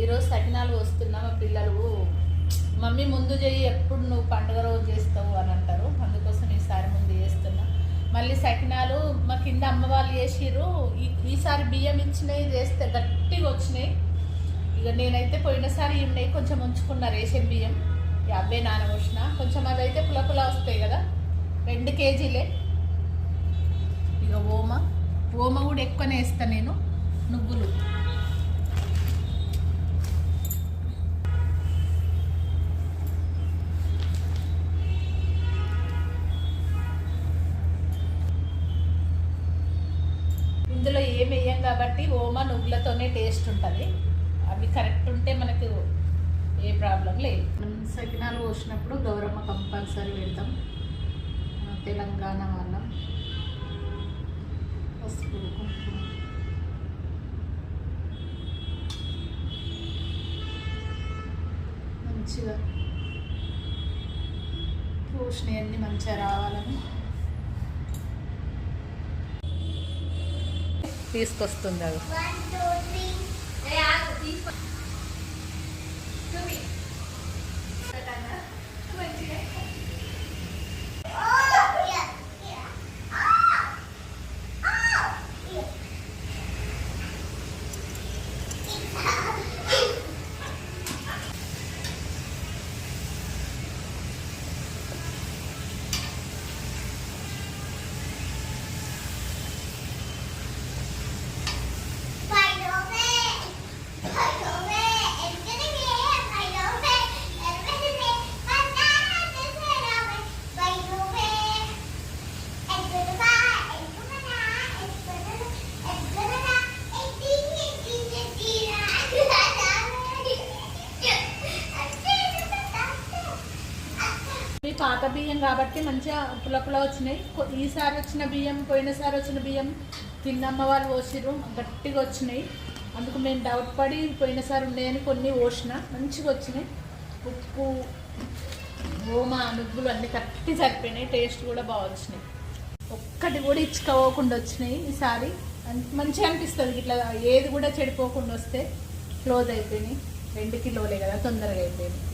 ఈరోజు సకినాలు వస్తున్నా. మా పిల్లలు మమ్మీ ముందు చెయ్యి, ఎప్పుడు నువ్వు పండుగ రోజు చేస్తావు అని అంటారు. అందుకోసం ఈసారి ముందు చేస్తున్నా. మళ్ళీ సకినాలు మా కింద అమ్మ వాళ్ళు చేసిర్రు. ఈసారి బియ్యం ఇచ్చినాయి చేస్తే గట్టిగా వచ్చినాయి. ఇక నేనైతే పోయినసారి ఉన్నాయి కొంచెం ఉంచుకున్న రేషన్ బియ్యం, అవే నానబోసిన. కొంచెం అవి అయితే పుల పుల వస్తాయి కదా, 2 కేజీలే. ఇక ఓమ కూడా ఎక్కువనే వేస్తాను నేను. నువ్వులు ఇందులో ఏం వేయం కాబట్టి ఓమ నువ్వులతోనే టేస్ట్ ఉంటుంది. అవి కరెక్ట్ ఉంటే మనకు ఏ ప్రాబ్లం లేదు. సకినాలు పోసినప్పుడు గౌరమ్మ కంపల్సరీ పెడతాం. తెలంగాణ వాళ్ళం. పసుపు కుంకుమ మంచిగా పోషణయన్నీ మంచిగా రావాలని తీసుకొస్తుంది. అది పాత బియ్యం కాబట్టి మంచిగా పుల పుల వచ్చినాయి. ఈసారి వచ్చిన బియ్యం, పోయినసారి వచ్చిన బియ్యం తిన్నమ్మ వాళ్ళు పోసిర్రు, గట్టిగా వచ్చినాయి. అందుకు మేము డౌట్ పడి పోయినసారి ఉన్నాయని కొన్ని పోసిన, మంచిగా వచ్చినాయి. ఉప్పు, ఓమ, నువ్వులు అన్నీ కరెక్ట్ సరిపోయినాయి. టేస్ట్ కూడా బాగా వచ్చినాయి. ఒక్కటి కూడా ఇచ్చుకోకుండా వచ్చినాయి. ఈసారి మంచిగా అనిపిస్తుంది. ఇట్లా ఏది కూడా చెడిపోకుండా వస్తే. క్లోజ్ అయిపోయినాయి. 2 కిలోలే కదా, తొందరగా అయిపోయినాయి.